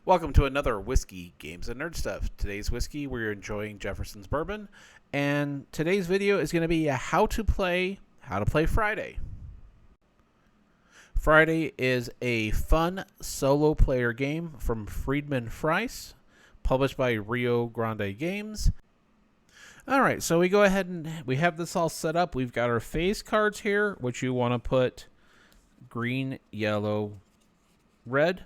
Welcome to another Whiskey Games and Nerd Stuff. Today's whiskey, we're enjoying Jefferson's Bourbon, and today's video is going to be a how to play Friday. Friday is a fun solo player game from Friedemann Friese, published by Rio Grande Games. Alright, so we go ahead and we have this all set up. We've got our phase cards here, which you want to put green, yellow, red.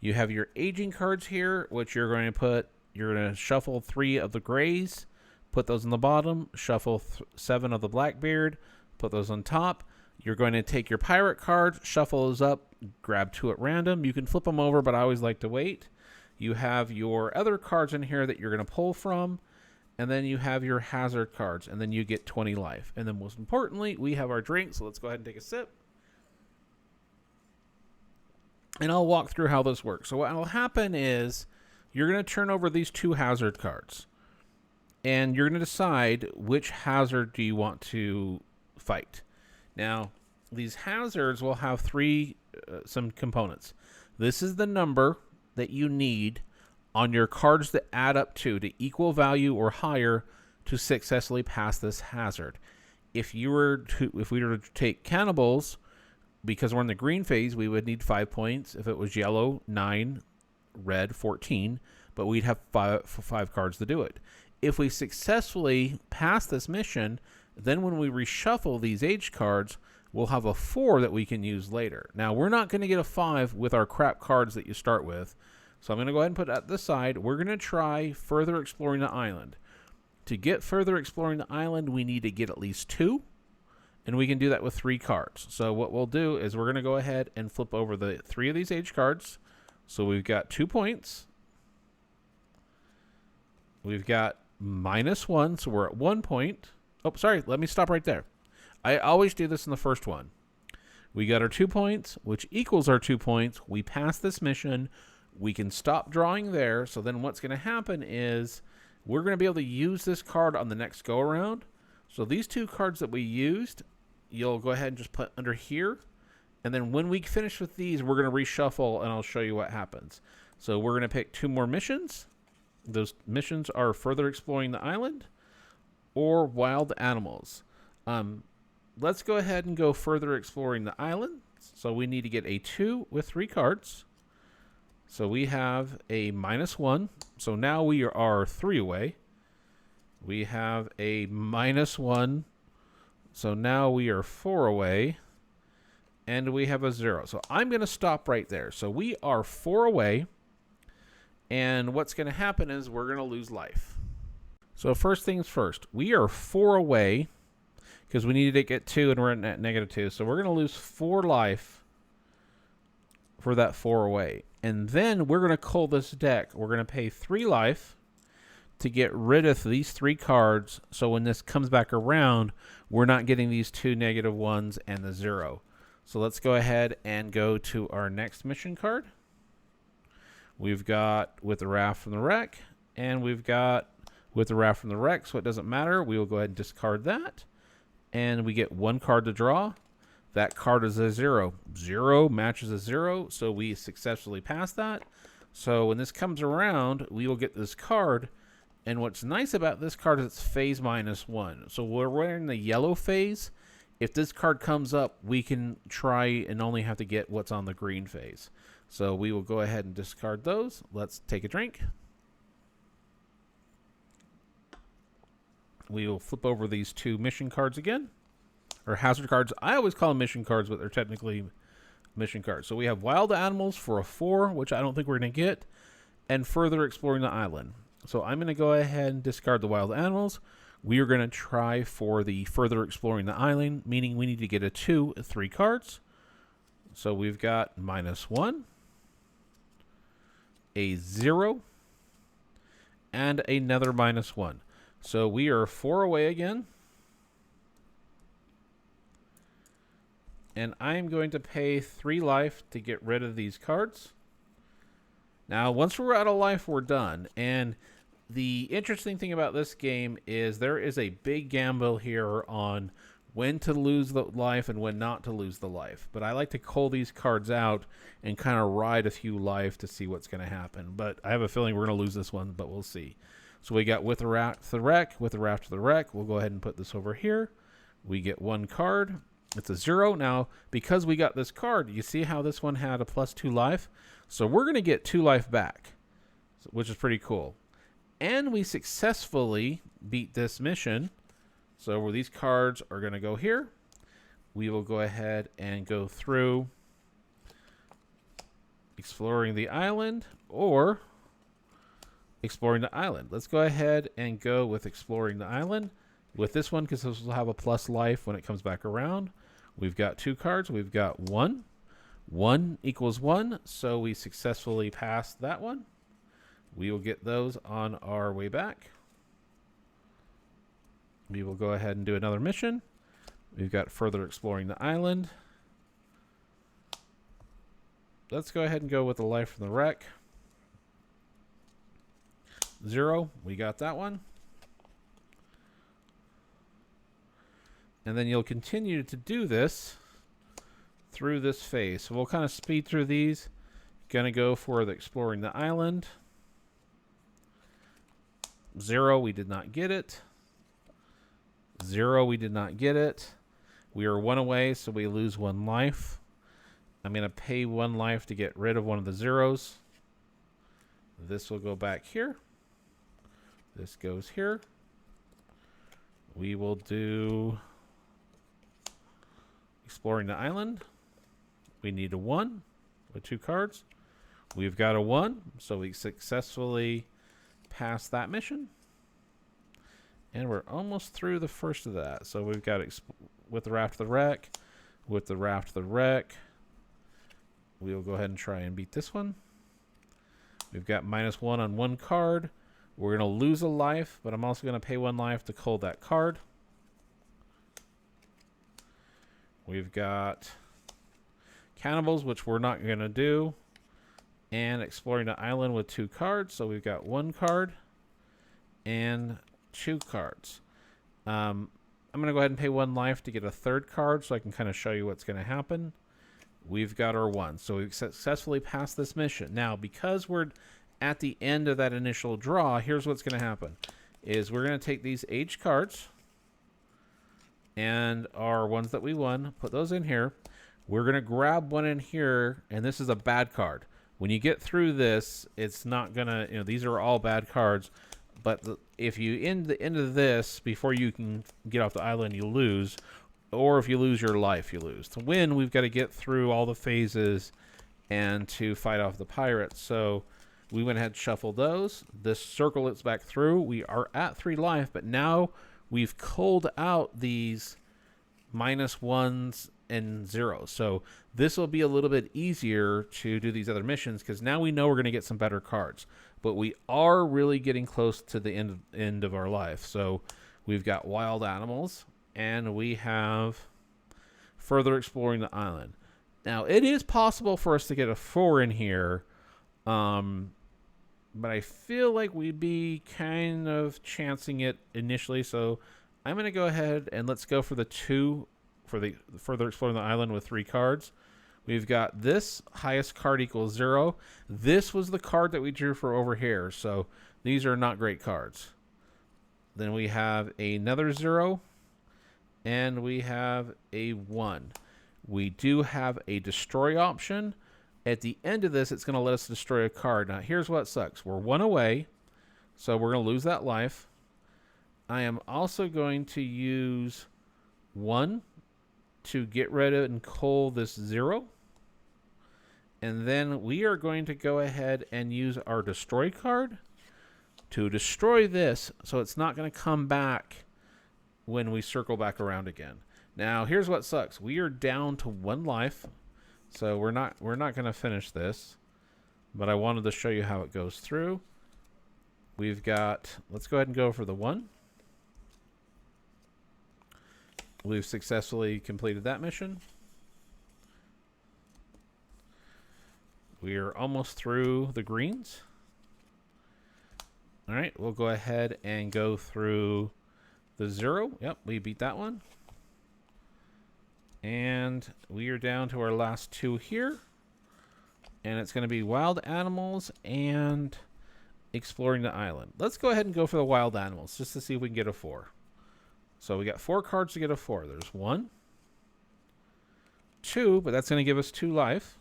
You have your aging cards here, which you're going to shuffle 3 of the grays, put those on the bottom, shuffle 7 of the Blackbeard, put those on top. You're going to take your pirate cards, shuffle those up, grab 2 at random. You can flip them over, but I always like to wait. You have your other cards in here that you're going to pull from, and then you have your hazard cards, and then you get 20 life. And then most importantly, we have our drink, so let's go ahead and take a sip. And I'll walk through how this works. So what will happen is you're going to turn over these 2 hazard cards. And you're going to decide which hazard do you want to fight. Now, these hazards will have some components. This is the number that you need on your cards that add up to equal value or higher to successfully pass this hazard. If we were to take cannibals, because we're in the green phase, we would need 5 points. If it was yellow, 9, red, 14, but we'd have 5 cards to do it. If we successfully pass this mission, then when we reshuffle these age cards, we'll have a 4 that we can use later. Now, we're not going to get a 5 with our crap cards that you start with, so I'm going to go ahead and put that to the side. We're going to try further exploring the island. To get further exploring the island, we need to get at least 2. And we can do that with 3 cards. So what we'll do is we're going to go ahead and flip over the 3 of these age cards. So we've got 2 points. We've got -1, so we're at 1 point. Oh, sorry, let me stop right there. I always do this in the first one. We got our 2 points, which equals our 2 points. We pass this mission. We can stop drawing there. So then what's going to happen is we're going to be able to use this card on the next go-around. So these 2 cards that we used, you'll go ahead and just put under here. And then when we finish with these, we're going to reshuffle, and I'll show you what happens. So we're going to pick 2 more missions. Those missions are further exploring the island or wild animals. Let's go ahead and go further exploring the island. So we need to get a 2 with 3 cards. So we have a -1. So now we are 3 away. We have a -1. So now we are 4 away. And we have a 0. So I'm going to stop right there. So we are 4 away. And what's going to happen is we're going to lose life. So first things first. We are 4 away because we needed to get 2 and we're at -2. So we're going to lose 4 life for that 4 away. And then we're going to cull this deck. We're going to pay 3 life to get rid of these 3 cards, so when this comes back around, we're not getting these 2 -1s and the 0. So let's go ahead and go to our next mission card. We've got with the raft from the wreck, and we've got with the raft from the wreck, so it doesn't matter. We will go ahead and discard that, and we get 1 card to draw. That card is a 0. 0 matches a 0, so we successfully pass that. So when this comes around, we will get this card. And what's nice about this card is it's phase -1. So we're in the yellow phase. If this card comes up, we can try and only have to get what's on the green phase. So we will go ahead and discard those. Let's take a drink. We will flip over these 2 mission cards again. Or hazard cards. I always call them mission cards, but they're technically mission cards. So we have wild animals for a 4, which I don't think we're going to get. And further exploring the island. So I'm going to go ahead and discard the wild animals. We are going to try for the further exploring the island, meaning we need to get a 2 at 3 cards. So we've got -1, a 0, and another -1. So we are 4 away again. And I'm going to pay 3 life to get rid of these cards. Now, once we're out of life, we're done. And the interesting thing about this game is there is a big gamble here on when to lose the life and when not to lose the life. But I like to cull these cards out and kind of ride a few life to see what's going to happen. But I have a feeling we're going to lose this one, but we'll see. So we got with the raft to the wreck, with the raft to the wreck. We'll go ahead and put this over here. We get one card. It's a 0. Now, because we got this card, you see how this one had a +2 life? So we're going to get 2 life back, which is pretty cool. And we successfully beat this mission. So where these cards are going to go here, we will go ahead and go through exploring the island or exploring the island. Let's go ahead and go with exploring the island with this one, because this will have a plus life when it comes back around. We've got 2 cards. We've got 1. 1 equals 1, so we successfully passed that one. We will get those on our way back. We will go ahead and do another mission. We've got further exploring the island. Let's go ahead and go with the life from the wreck. 0, we got that one. And then you'll continue to do this through this phase. So we'll kind of speed through these. Gonna go for the exploring the island. 0, we did not get it. 0, we did not get it. We are 1 away, so we lose 1 life. I'm going to pay 1 life to get rid of one of the 0s. This will go back here. This goes here. We will do exploring the island. We need a 1 with 2 cards. We've got a 1, so we successfully passed that mission. And we're almost through the first of that. So we've got with the raft to the wreck, with the raft to the wreck. We'll go ahead and try and beat this one. We've got -1 on 1 card. We're going to lose a life, but I'm also going to pay 1 life to cull that card. We've got cannibals, which we're not going to do. And exploring the island with 2 cards. So we've got 1 card and 2 cards. I'm going to go ahead and pay 1 life to get a 3rd card so I can kind of show you what's going to happen. We've got our 1. So we've successfully passed this mission. Now, because we're at the end of that initial draw, here's what's going to happen. Is we're going to take these H cards and our ones that we won, put those in here. We're going to grab one in here, and this is a bad card. When you get through this, it's not going to, these are all bad cards. But if you end the end of this before you can get off the island, you lose. Or if you lose your life, you lose. To win, we've got to get through all the phases and to fight off the pirates. So we went ahead and shuffled those. This circle it's back through. We are at 3 life, but now we've culled out these -1s and 0s. So this will be a little bit easier to do these other missions because now we know we're going to get some better cards. But we are really getting close to the end of our life. So we've got wild animals, and we have further exploring the island. Now, it is possible for us to get a 4 in here, but I feel like we'd be kind of chancing it initially. So I'm going to go ahead and let's go for the 2 for the further exploring the island with 3 cards. We've got this highest card equals 0. This was the card that we drew for over here. So these are not great cards. Then we have another 0. And we have a 1. We do have a destroy option. At the end of this, it's going to let us destroy a card. Now, here's what sucks. We're 1 away. So we're going to lose that life. I am also going to use 1 to get rid of and cull this 0. And then we are going to go ahead and use our destroy card to destroy this so it's not going to come back when we circle back around again. Now, here's what sucks. We are down to 1 life. So we're not going to finish this. But I wanted to show you how it goes through. We've got, let's go ahead and go for the 1. We've successfully completed that mission. We are almost through the greens. All right, we'll go ahead and go through the 0. Yep, we beat that one. And we are down to our last two here. And it's going to be wild animals and exploring the island. Let's go ahead and go for the wild animals just to see if we can get a 4. So we got 4 cards to get a 4. There's 1, 2, but that's going to give us 2 life.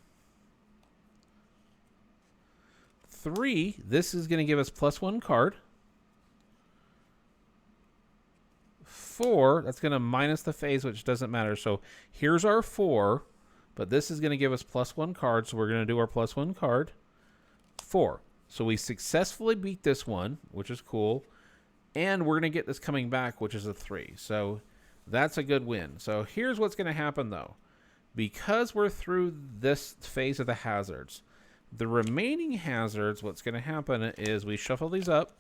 3, this is going to give us +1 card. 4, that's going to minus the phase, which doesn't matter. So here's our 4, but this is going to give us +1 card, so we're going to do our +1 card. 4. So we successfully beat this one, which is cool. And we're going to get this coming back, which is a 3. So that's a good win. So here's what's going to happen, though. Because we're through this phase of the hazards, the remaining hazards, what's going to happen is we shuffle these up.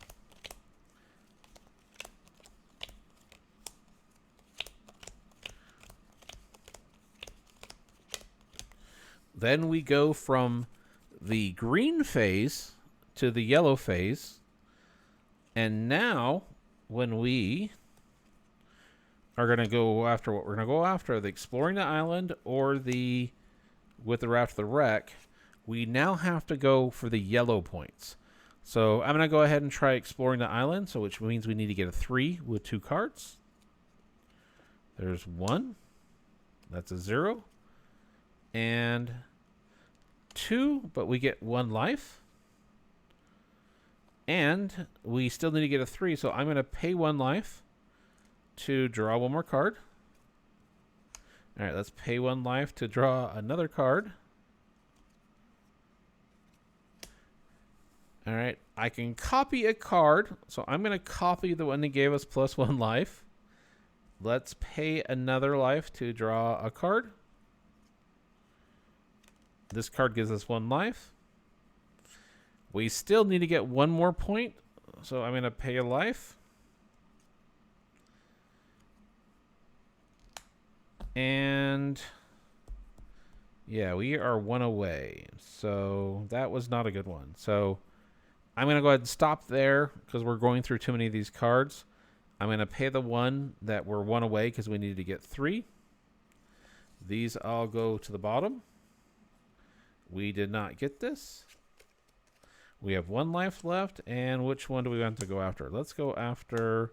Then we go from the green phase to the yellow phase. And now, when we are going to go after what we're going to go after, the exploring the island or the with the raft to the wreck, we now have to go for the yellow points. So I'm going to go ahead and try exploring the island, so which means we need to get a 3 with 2 cards. There's 1. That's a 0. And 2, but we get 1 life. And we still need to get a 3, so I'm going to pay 1 life to draw 1 more card. All right, let's pay 1 life to draw another card. All right, I can copy a card, so I'm going to copy the one that gave us +1 life. Let's pay another life to draw a card. This card gives us 1 life. We still need to get 1 more point, so I'm going to pay a life. And yeah, we are 1 away. So that was not a good one. So I'm going to go ahead and stop there because we're going through too many of these cards. I'm going to pay the 1 that we're 1 away because we need to get 3. These all go to the bottom. We did not get this. We have 1 life left, and which one do we want to go after? Let's go after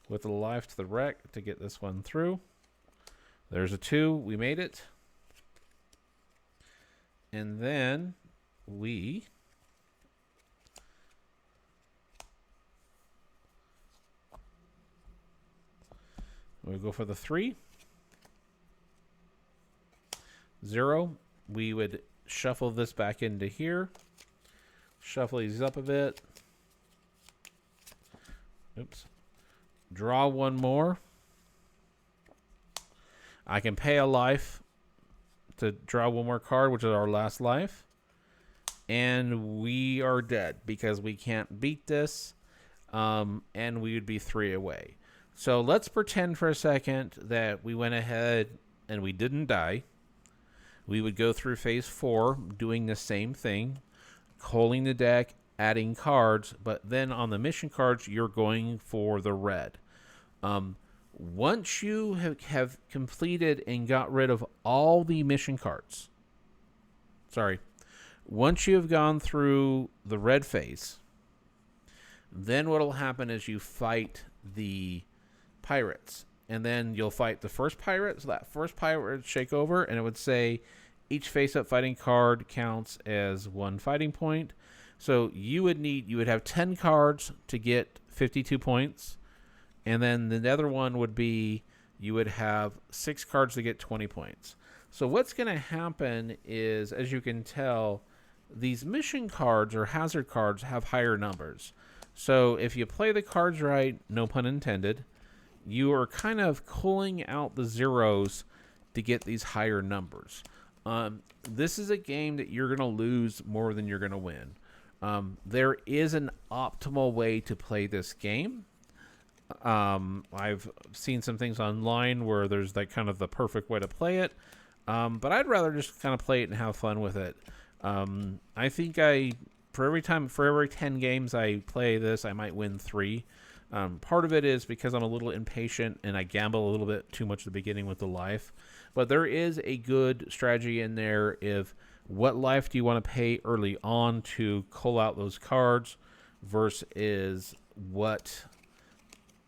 with the life to the wreck to get this one through. There's a 2. We made it. And then we go for the 3. 0. We would shuffle this back into here. Shuffle these up a bit. Oops. Draw 1 more. I can pay a life to draw 1 more card, which is our last life. And we are dead because we can't beat this. And we would be 3 away. So let's pretend for a second that we went ahead and we didn't die. We would go through phase 4 doing the same thing. Holding the deck, adding cards, but then on the mission cards, you're going for the red. Once you have completed and got rid of all the mission cards, once you have gone through the red phase, then what will happen is you fight the pirates, and then you'll fight the first pirate. So that first pirate would shake over, and it would say, each face-up fighting card counts as 1 fighting point. So you would have 10 cards to get 52 points. And then the other one would be you would have 6 cards to get 20 points. So what's going to happen is, as you can tell, these mission cards or hazard cards have higher numbers. So if you play the cards right, no pun intended, you are kind of pulling out the zeros to get these higher numbers. This is a game that you're going to lose more than you're going to win. There is an optimal way to play this game. I've seen some things online where there's like kind of the perfect way to play it. But I'd rather just kind of play it and have fun with it. I think for every 10 games I play this, I might win 3. Part of it is because I'm a little impatient and I gamble a little bit too much at the beginning with the life. But there is a good strategy in there of what life do you want to pay early on to cull out those cards versus what,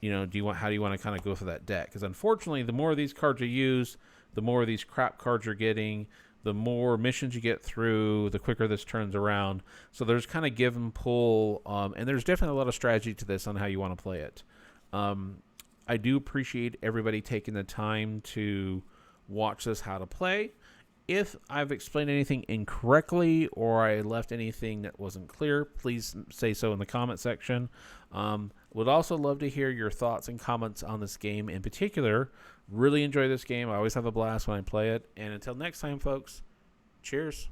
how do you want to kind of go through that deck? Because unfortunately, the more of these cards you use, the more of these crap cards you're getting, the more missions you get through, the quicker this turns around. So there's kind of give and pull, and there's definitely a lot of strategy to this on how you want to play it. I do appreciate everybody taking the time to watch this how to play. If I've explained anything incorrectly or I left anything that wasn't clear, please say so in the comment section. Would also love to hear your thoughts and comments on this game in particular. Really enjoy this game. I always have a blast when I play it. And until next time, folks, cheers.